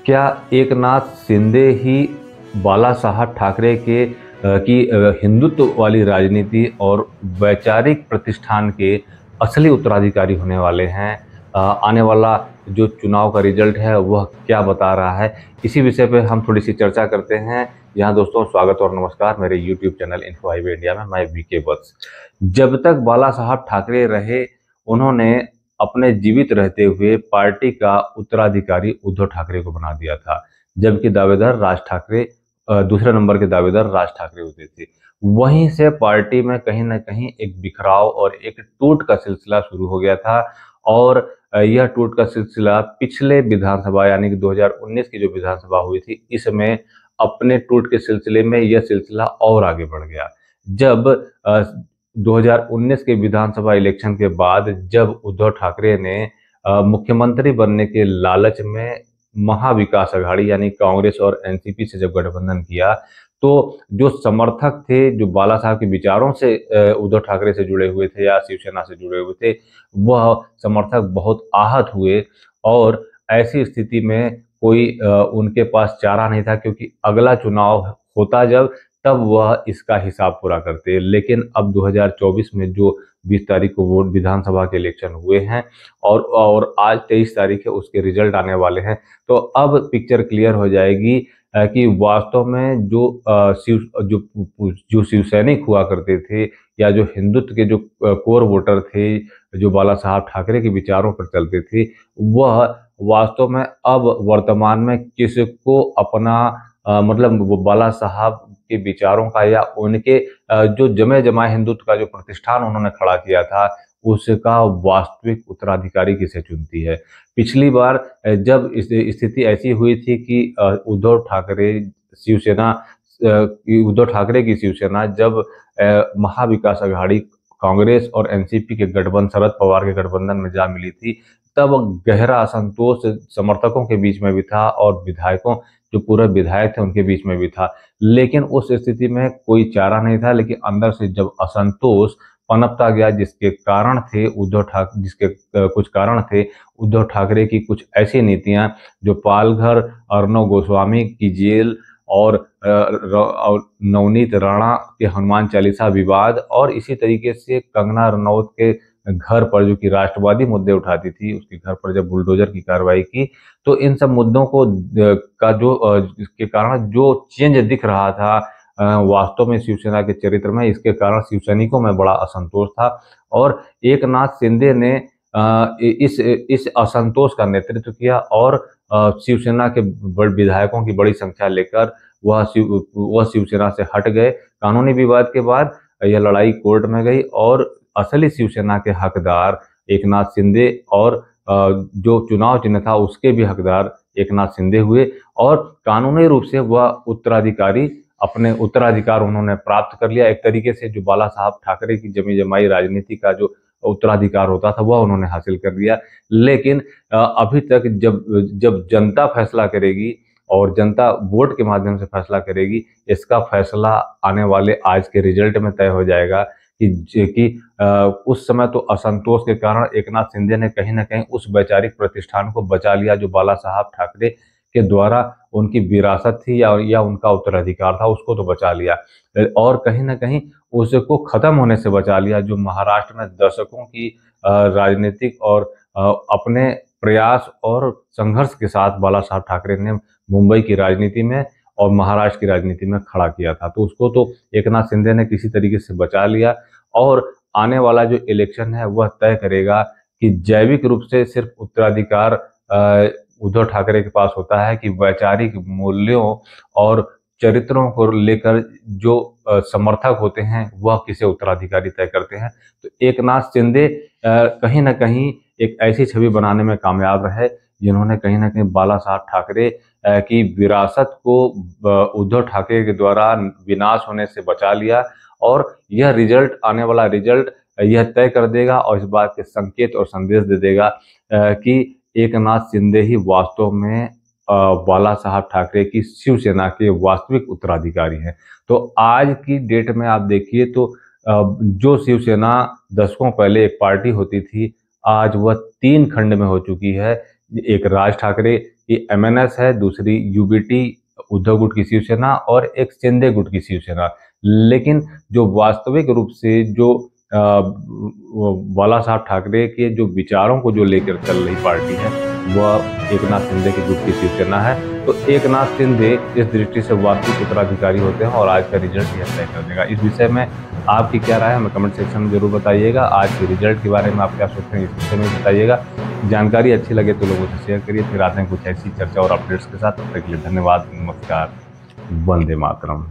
क्या एकनाथ शिंदे ही बाला साहब ठाकरे की हिंदुत्व वाली राजनीति और वैचारिक प्रतिष्ठान के असली उत्तराधिकारी होने वाले हैं? आने वाला जो चुनाव का रिजल्ट है वह क्या बता रहा है? इसी विषय पे हम थोड़ी सी चर्चा करते हैं। यहाँ दोस्तों स्वागत और नमस्कार मेरे YouTube channel info highway India में। मैं वीके वत्स। जब तक बाला साहब ठाकरे रहे, उन्होंने अपने जीवित रहते हुए पार्टी का उत्तराधिकारी उद्धव ठाकरे को बना दिया था, जबकि दावेदार राज ठाकरे, दूसरे नंबर के दावेदार राज ठाकरे होते थे। वहीं से पार्टी में कहीं ना कहीं एक बिखराव और एक टूट का सिलसिला शुरू हो गया था। और यह टूट का सिलसिला पिछले विधानसभा यानी कि 2019 की जो विधानसभा हुई थी, इसमें अपने टूट के सिलसिले में यह सिलसिला और आगे बढ़ गया। जब 2019 के विधानसभा इलेक्शन के बाद जब उद्धव ठाकरे ने मुख्यमंत्री बनने के लालच में महाविकास अघाड़ी यानी कांग्रेस और एनसीपी से जब गठबंधन किया, तो जो समर्थक थे, जो बाला साहब के विचारों से उद्धव ठाकरे से जुड़े हुए थे या शिवसेना से जुड़े हुए थे, वह समर्थक बहुत आहत हुए। और ऐसी स्थिति में कोई उनके पास चारा नहीं था, क्योंकि अगला चुनाव होता जब, तब वह इसका हिसाब पूरा करते। लेकिन अब 2024 में जो 20 तारीख को वोट विधानसभा के इलेक्शन हुए हैं और आज 23 तारीख है, उसके रिजल्ट आने वाले हैं। तो अब पिक्चर क्लियर हो जाएगी कि वास्तव में जो शिव सैनिक हुआ करते थे या जो हिंदुत्व के जो कोर वोटर थे, जो बाला साहब ठाकरे के विचारों पर चलते थे, वह वास्तव में अब वर्तमान में किसको अपना मतलब वो बाला साहब के विचारों का या उनके जो जमे जमाए हिंदुत्व का जो प्रतिष्ठान उन्होंने खड़ा किया था, उसका वास्तविक उत्तराधिकारी किसे चुनती है। पिछली बार जब स्थिति ऐसी हुई थी कि उद्धव ठाकरे उद्धव ठाकरे की शिवसेना जब महाविकास अघाड़ी कांग्रेस और एनसीपी के गठबंधन, शरद पवार के गठबंधन में जा मिली थी, तब गहरा असंतोष समर्थकों के बीच में भी था और विधायकों, जो पूरे विधायक थे, उनके बीच में भी था। लेकिन उस स्थिति में कोई चारा नहीं था, लेकिन अंदर से जब असंतोष पनपता गया, जिसके कुछ कारण थे उद्धव ठाकरे की कुछ ऐसी नीतियां, जो पालघर, अर्नब गोस्वामी की जेल और नवनीत राणा के हनुमान चालीसा विवाद, और इसी तरीके से कंगना रनौत के घर पर, जो कि राष्ट्रवादी मुद्दे उठाती थी, उसके घर पर जब बुलडोजर की कार्रवाई की, तो इन सब मुद्दों को के कारण जो चेंज दिख रहा था वास्तव में शिवसेना के चरित्र में, इसके कारण शिवसैनिकों में बड़ा असंतोष था। और एकनाथ शिंदे ने इस असंतोष का नेतृत्व किया और शिवसेना के विधायकों की बड़ी संख्या लेकर वह शिवसेना से हट गए। कानूनी विवाद के बाद यह लड़ाई कोर्ट में गई और असली शिवसेना के हकदार एकनाथ शिंदे और जो चुनाव चिन्ह था उसके भी हकदार एकनाथ शिंदे हुए, और कानूनी रूप से वह अपने उत्तराधिकार उन्होंने प्राप्त कर लिया। एक तरीके से जो बाला साहब ठाकरे की जमी जमाई राजनीति का जो उत्तराधिकार होता था, वह उन्होंने हासिल कर लिया। लेकिन अभी तक जब जनता फैसला करेगी और जनता वोट के माध्यम से फैसला करेगी, इसका फैसला आने वाले आज के रिजल्ट में तय हो जाएगा कि उस समय तो असंतोष के कारण एकनाथ शिंदे ने कहीं ना कहीं उस वैचारिक प्रतिष्ठान को बचा लिया, जो बाला साहब ठाकरे के द्वारा उनकी विरासत थी या उनका उत्तराधिकार था, उसको तो बचा लिया, और कहीं ना कहीं उसको खत्म होने से बचा लिया, जो महाराष्ट्र में दशकों की राजनीतिक और अपने प्रयास और संघर्ष के साथ बाला साहब ठाकरे ने मुंबई की राजनीति में और महाराष्ट्र की राजनीति में खड़ा किया था, तो उसको तो एकनाथ शिंदे ने किसी तरीके से बचा लिया। और आने वाला जो इलेक्शन है वह तय करेगा कि जैविक रूप से सिर्फ उत्तराधिकार उद्धव ठाकरे के पास होता है, कि वैचारिक मूल्यों और चरित्रों को लेकर जो समर्थक होते हैं वह किसे उत्तराधिकारी तय करते हैं। तो एकनाथ शिंदे कहीं ना कहीं एक ऐसी छवि बनाने में कामयाब रहे, जिन्होंने कहीं ना कहीं बाला साहब ठाकरे की विरासत को उद्धव ठाकरे के द्वारा विनाश होने से बचा लिया। और यह रिजल्ट, आने वाला रिजल्ट यह तय कर देगा और इस बात के संकेत और संदेश दे देगा कि एकनाथ शिंदे ही वास्तव में बाला साहब ठाकरे की शिवसेना के वास्तविक उत्तराधिकारी हैं। तो आज की डेट में आप देखिए तो जो शिवसेना दशकों पहले एक पार्टी होती थी, आज वह 3 खंड में हो चुकी है, एक राज ठाकरे की MNS है, दूसरी UBT उद्धव गुट की शिवसेना और एक शिंदे गुट की शिवसेना। लेकिन जो वास्तविक रूप से जो बाला साहब ठाकरे के जो विचारों को जो लेकर चल रही पार्टी है वह एकनाथ शिंदे के गुट की शिवसेना है। तो एकनाथ शिंदे इस दृष्टि से वास्तविक उत्तराधिकारी होते हैं और आज का रिजल्ट यह तय कर देगा। इस विषय में आपकी क्या राय है हमें कमेंट सेक्शन में जरूर बताइएगा। आज के रिजल्ट के बारे में आप क्या सोचते हैं इस विषय में बताइएगा। जानकारी अच्छी लगे तो लोगों से शेयर करिए। फिर आते हैं कुछ ऐसी चर्चा और अपडेट्स के साथ। तब तक के लिए धन्यवाद, नमस्कार, वंदे मातरम।